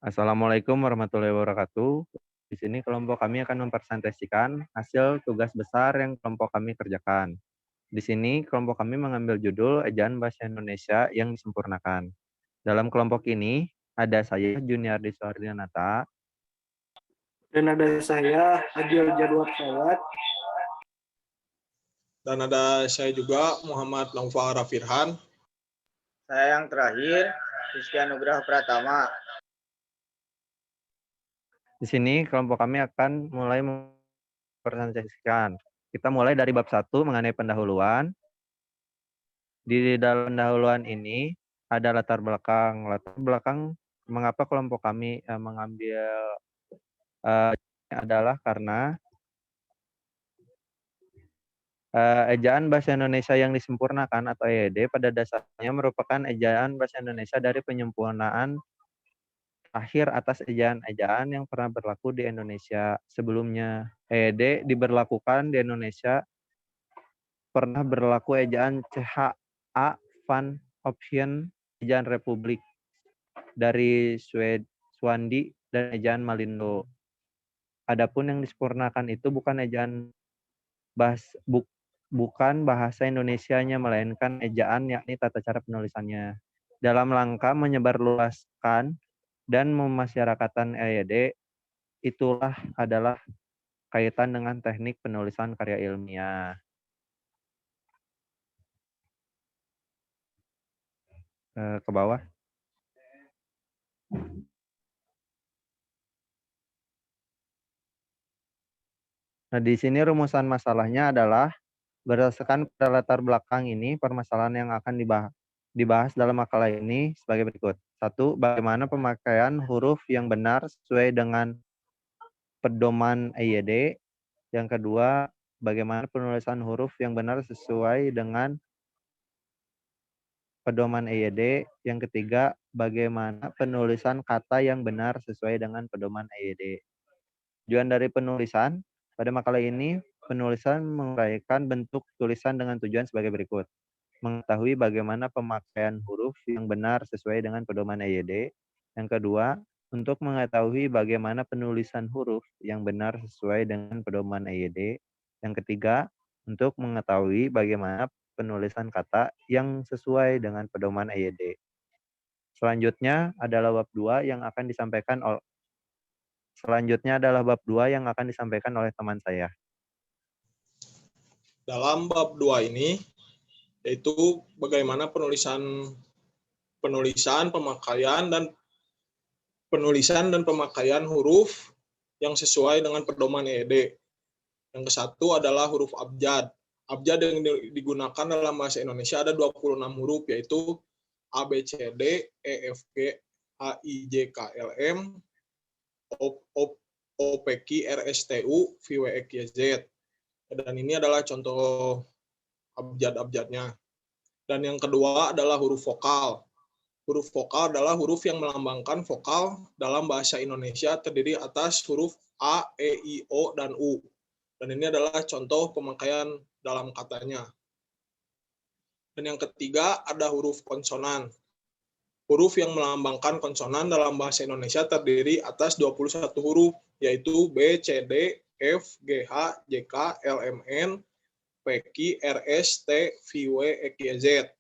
Assalamualaikum warahmatullahi wabarakatuh. Di sini kelompok kami akan mempresentasikan hasil tugas besar yang kelompok kami kerjakan. Di sini kelompok kami mengambil judul Ejaan Bahasa Indonesia yang disempurnakan. Dalam kelompok ini ada saya Juniardi Suhardianata, Dan ada saya, Adil Jadwat Sawat. Dan ada saya juga, Muhammad Naufal Rafirhan. Saya yang terakhir, Rizky Anugrah Pratama. Di sini kelompok kami akan mulai mempresentasikan. Kita mulai dari bab 1 mengenai pendahuluan. Di dalam pendahuluan ini ada latar belakang. Latar belakang mengapa kelompok kami mengambil adalah karena ejaan bahasa Indonesia yang disempurnakan atau EYD pada dasarnya merupakan ejaan bahasa Indonesia dari penyempurnaan akhir atas ejaan-ejaan yang pernah berlaku di Indonesia sebelumnya. EYD diberlakukan di Indonesia pernah berlaku ejaan CHA Van Option, ejaan Republik dari Swandi dan ejaan Malindo. Adapun yang disempurnakan itu bukan ejaan bukan bahasa Indonesianya, melainkan ejaan yakni tata cara penulisannya. Dalam rangka menyebarluaskan dan memasyarakatkan EYD, itulah adalah kaitan dengan teknik penulisan karya ilmiah. Ke bawah. Nah, di sini rumusan masalahnya adalah berdasarkan pada latar belakang ini, permasalahan yang akan dibahas dalam makalah ini sebagai berikut. 1. Bagaimana pemakaian huruf yang benar sesuai dengan pedoman EYD. Yang kedua, bagaimana penulisan huruf yang benar sesuai dengan pedoman EYD. Yang ketiga, bagaimana penulisan kata yang benar sesuai dengan pedoman EYD. Tujuan dari penulisan, pada makalah ini, penulisan menguraikan bentuk tulisan dengan tujuan sebagai berikut. Mengetahui bagaimana pemakaian huruf yang benar sesuai dengan pedoman EYD. Yang kedua, untuk mengetahui bagaimana penulisan huruf yang benar sesuai dengan pedoman EYD. Yang ketiga, untuk mengetahui bagaimana penulisan kata yang sesuai dengan pedoman EYD. Selanjutnya adalah bab 2 yang akan disampaikan oleh teman saya. Dalam bab 2 ini, yaitu bagaimana penulisan dan pemakaian huruf yang sesuai dengan pedoman EYD. Yang ke-1 adalah huruf abjad. Abjad yang digunakan dalam bahasa Indonesia ada 26 huruf, yaitu A, B, C, D, E, F, G, H, I, J, K, L, M, O, P, Q, R, S, T, U, V, W, X, Y, Z. Dan ini adalah contoh abjad-abjadnya. Dan yang kedua adalah huruf vokal. Huruf vokal adalah huruf yang melambangkan vokal dalam bahasa Indonesia terdiri atas huruf A, E, I, O, dan U. Dan ini adalah contoh pemakaian dalam katanya. Dan yang ketiga ada huruf konsonan. Huruf yang melambangkan konsonan dalam bahasa Indonesia terdiri atas 21 huruf, yaitu B, C, D, F, G, H, J, K, L, M, N, P, Q, R, S, T, V, W, X, Y, Z.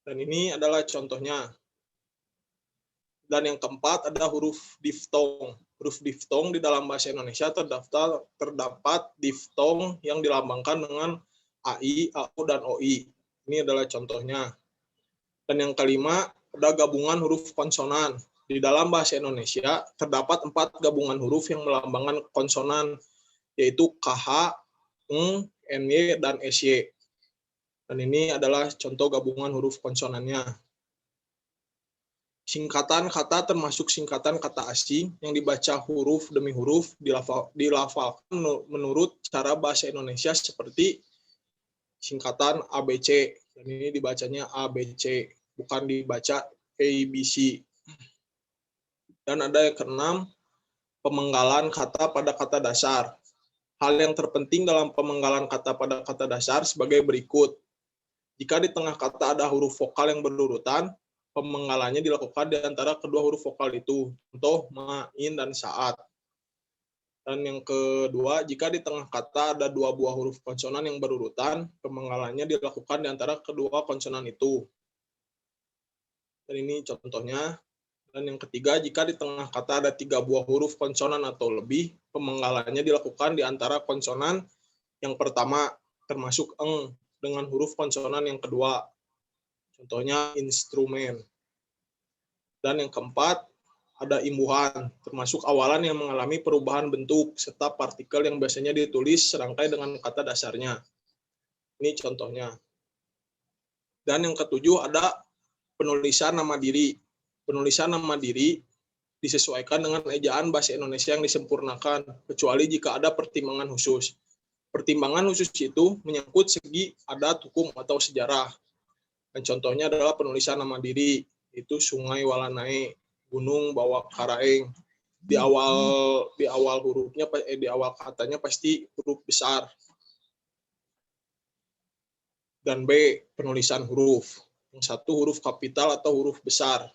Dan ini adalah contohnya. Dan yang keempat ada huruf diftong. Huruf diftong di dalam bahasa Indonesia terdapat diftong yang dilambangkan dengan AI, AU, dan OI. Ini adalah contohnya. Dan yang kelima ada gabungan huruf konsonan. Di dalam bahasa Indonesia terdapat 4 gabungan huruf yang melambangkan konsonan, yaitu KH, NG, NY, dan SY. Dan ini adalah contoh gabungan huruf konsonannya. Singkatan kata termasuk singkatan kata asing yang dibaca huruf demi huruf dilafalkan menurut cara bahasa Indonesia seperti singkatan ABC. Dan ini dibacanya ABC, bukan dibaca ABC. Dan ada yang keenam, pemenggalan kata pada kata dasar. Hal yang terpenting dalam pemenggalan kata pada kata dasar sebagai berikut. Jika di tengah kata ada huruf vokal yang berurutan, pemenggalannya dilakukan di antara kedua huruf vokal itu. Contoh ma, in, dan saat. Dan yang kedua, jika di tengah kata ada dua buah huruf konsonan yang berurutan, pemenggalannya dilakukan di antara kedua konsonan itu. Dan ini contohnya. Dan yang ketiga, jika di tengah kata ada tiga buah huruf konsonan atau lebih, pemenggalannya dilakukan di antara konsonan yang pertama, termasuk eng, dengan huruf konsonan yang kedua. Contohnya instrumen. Dan yang keempat, ada imbuhan, termasuk awalan yang mengalami perubahan bentuk, serta partikel yang biasanya ditulis serangkai dengan kata dasarnya. Ini contohnya. Dan yang ketujuh, ada penulisan nama diri. Penulisan nama diri disesuaikan dengan ejaan bahasa Indonesia yang disempurnakan, kecuali jika ada pertimbangan khusus. Pertimbangan khusus itu menyangkut segi adat, hukum, atau sejarah. Dan contohnya adalah penulisan nama diri, itu Sungai Walanae, Gunung Bawak Karaeng. Di awal hurufnya, di awal katanya pasti huruf besar. Dan B, penulisan huruf. Yang satu huruf kapital atau huruf besar.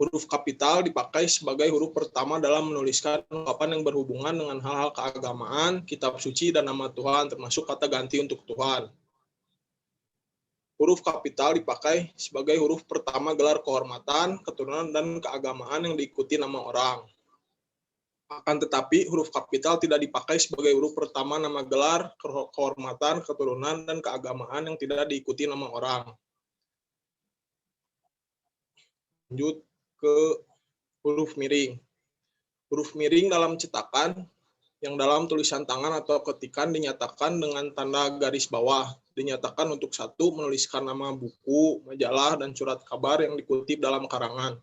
Huruf kapital dipakai sebagai huruf pertama dalam menuliskan ungkapan yang berhubungan dengan hal-hal keagamaan, kitab suci, dan nama Tuhan, termasuk kata ganti untuk Tuhan. Huruf kapital dipakai sebagai huruf pertama gelar kehormatan, keturunan, dan keagamaan yang diikuti nama orang. Akan tetapi, huruf kapital tidak dipakai sebagai huruf pertama nama gelar, kehormatan, keturunan, dan keagamaan yang tidak diikuti nama orang. Lanjut ke huruf miring. Huruf miring dalam cetakan yang dalam tulisan tangan atau ketikan dinyatakan dengan tanda garis bawah. Dinyatakan untuk satu, menuliskan nama buku, majalah, dan surat kabar yang dikutip dalam karangan.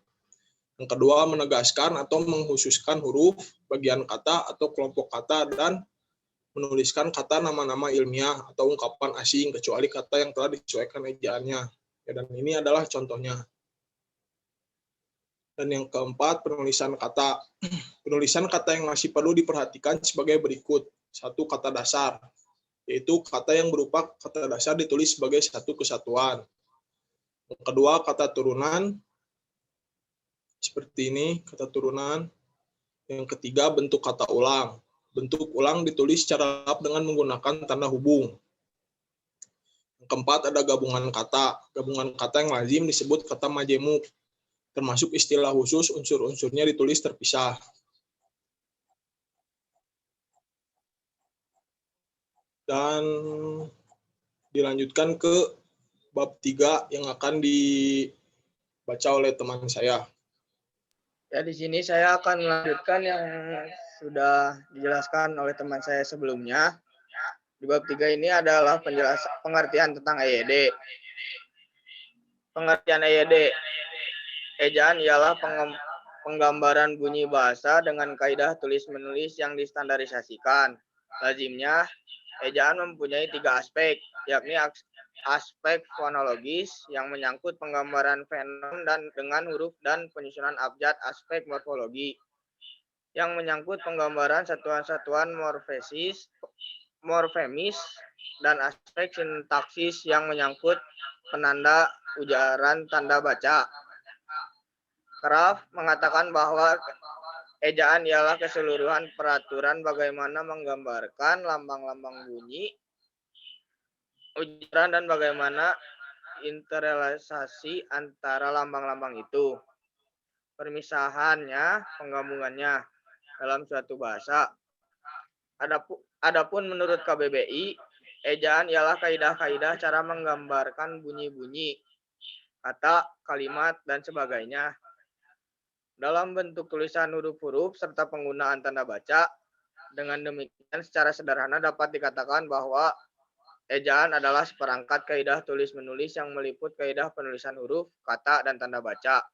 Yang kedua, menegaskan atau mengkhususkan huruf, bagian kata, atau kelompok kata, dan menuliskan kata nama-nama ilmiah atau ungkapan asing, kecuali kata yang telah disesuaikan ejaannya. Dan ini adalah contohnya. Dan yang keempat, penulisan kata. Penulisan kata yang masih perlu diperhatikan sebagai berikut. Satu, kata dasar, yaitu kata yang berupa kata dasar ditulis sebagai satu kesatuan. Yang kedua, kata turunan, seperti ini, kata turunan. Yang ketiga, bentuk kata ulang. Bentuk ulang ditulis secara lengkap dengan menggunakan tanda hubung. Yang keempat, ada gabungan kata. Gabungan kata yang lazim disebut kata majemuk. Termasuk istilah khusus, unsur-unsurnya ditulis terpisah. Dan dilanjutkan ke bab 3 yang akan dibaca oleh teman saya. Ya, di sini saya akan melanjutkan yang sudah dijelaskan oleh teman saya sebelumnya. Di bab 3 ini adalah pengertian tentang EYD. Pengertian EYD. Ejaan ialah penggambaran bunyi bahasa dengan kaidah tulis-menulis yang distandarisasikan. Lazimnya, ejaan mempunyai 3 aspek, yakni aspek fonologis yang menyangkut penggambaran fonem dan dengan huruf dan penyusunan abjad, aspek morfologi yang menyangkut penggambaran satuan-satuan morfemis, dan aspek sintaksis yang menyangkut penanda ujaran tanda baca. Kraft mengatakan bahwa ejaan ialah keseluruhan peraturan bagaimana menggambarkan lambang-lambang bunyi, ujaran, dan bagaimana interrelasi antara lambang-lambang itu. Permisahannya, penggabungannya dalam suatu bahasa. Adapun menurut KBBI, ejaan ialah kaidah-kaidah cara menggambarkan bunyi-bunyi, kata, kalimat, dan sebagainya dalam bentuk tulisan huruf-huruf serta penggunaan tanda baca. Dengan demikian, secara sederhana dapat dikatakan bahwa ejaan adalah seperangkat kaidah tulis-menulis yang meliput kaidah penulisan huruf, kata, dan tanda baca.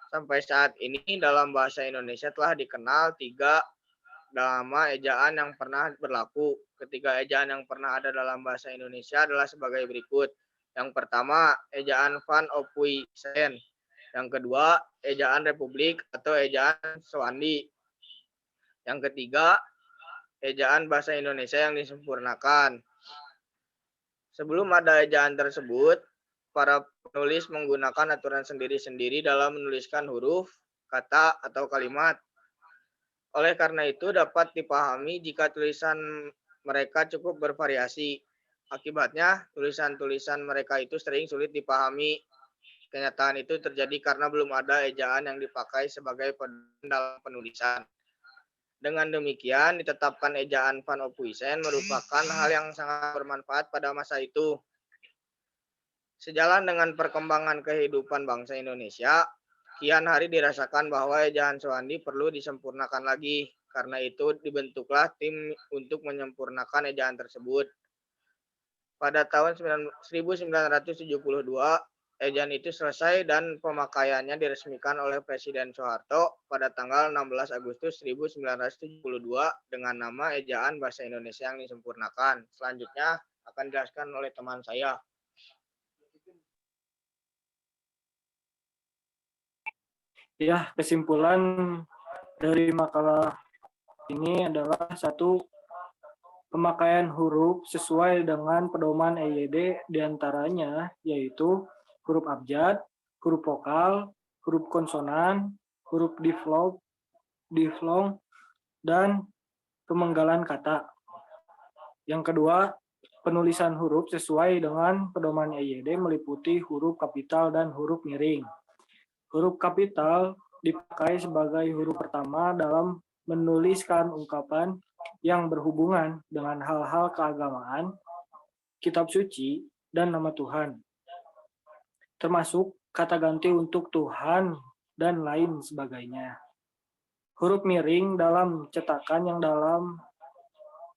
Sampai saat ini dalam bahasa Indonesia telah dikenal 3 nama ejaan yang pernah berlaku. Ketiga ejaan yang pernah ada dalam bahasa Indonesia adalah sebagai berikut. Yang pertama, ejaan Van Ophuijsen. Yang kedua, ejaan Republik atau ejaan Swandi. Yang ketiga, ejaan bahasa Indonesia yang disempurnakan. Sebelum ada ejaan tersebut, para penulis menggunakan aturan sendiri-sendiri dalam menuliskan huruf, kata, atau kalimat. Oleh karena itu dapat dipahami jika tulisan mereka cukup bervariasi. Akibatnya, tulisan-tulisan mereka itu sering sulit dipahami. Kenyataan itu terjadi karena belum ada ejaan yang dipakai sebagai pedoman dalam penulisan. Dengan demikian, ditetapkan ejaan Van Ophuijsen merupakan hal yang sangat bermanfaat pada masa itu. Sejalan dengan perkembangan kehidupan bangsa Indonesia, kian hari dirasakan bahwa ejaan Suwandi perlu disempurnakan lagi. Karena itu dibentuklah tim untuk menyempurnakan ejaan tersebut. Pada tahun 1972, ejaan itu selesai dan pemakaiannya diresmikan oleh Presiden Soeharto pada tanggal 16 Agustus 1972 dengan nama Ejaan Bahasa Indonesia yang disempurnakan. Selanjutnya akan dijelaskan oleh teman saya. Ya, kesimpulan dari makalah ini adalah satu, pemakaian huruf sesuai dengan pedoman EYD diantaranya yaitu huruf abjad, huruf vokal, huruf konsonan, huruf diflong, dan pemenggalan kata. Yang kedua, penulisan huruf sesuai dengan pedoman EYD meliputi huruf kapital dan huruf miring. Huruf kapital dipakai sebagai huruf pertama dalam menuliskan ungkapan yang berhubungan dengan hal-hal keagamaan, kitab suci, dan nama Tuhan, termasuk kata ganti untuk Tuhan dan lain sebagainya. Huruf miring dalam cetakan yang dalam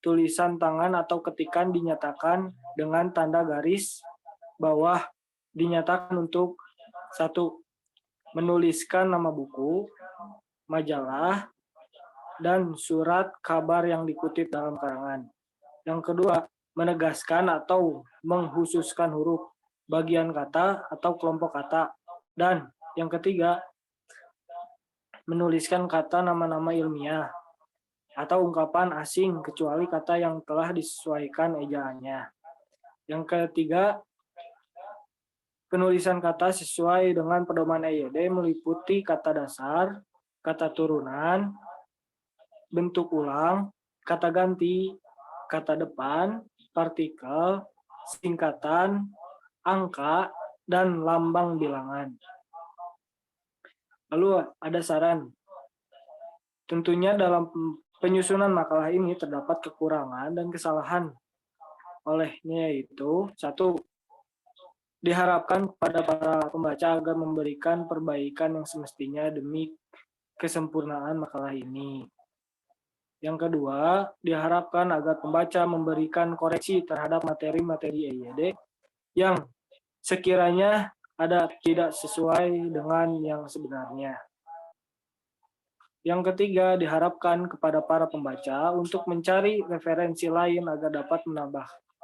tulisan tangan atau ketikan dinyatakan dengan tanda garis bawah dinyatakan untuk satu, menuliskan nama buku, majalah, dan surat kabar yang dikutip dalam karangan. Yang kedua, menegaskan atau menghususkan huruf, bagian kata atau kelompok kata. Dan yang ketiga, menuliskan kata nama-nama ilmiah atau ungkapan asing kecuali kata yang telah disesuaikan ejaannya. Yang ketiga, penulisan kata sesuai dengan pedoman EYD meliputi kata dasar, kata turunan, bentuk ulang, kata ganti, kata depan, partikel, singkatan, angka, dan lambang bilangan. Lalu ada saran. Tentunya dalam penyusunan makalah ini terdapat kekurangan dan kesalahan. Olehnya yaitu, satu, diharapkan kepada para pembaca agar memberikan perbaikan yang semestinya demi kesempurnaan makalah ini. Yang kedua, diharapkan agar pembaca memberikan koreksi terhadap materi-materi EYD yang sekiranya ada tidak sesuai dengan yang sebenarnya. Yang ketiga, diharapkan kepada para pembaca untuk mencari referensi lain agar dapat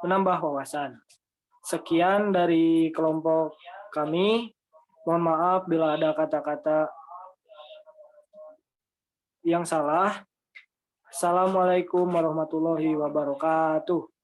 menambah wawasan. Sekian dari kelompok kami. Mohon maaf bila ada kata-kata yang salah. Assalamualaikum warahmatullahi wabarakatuh.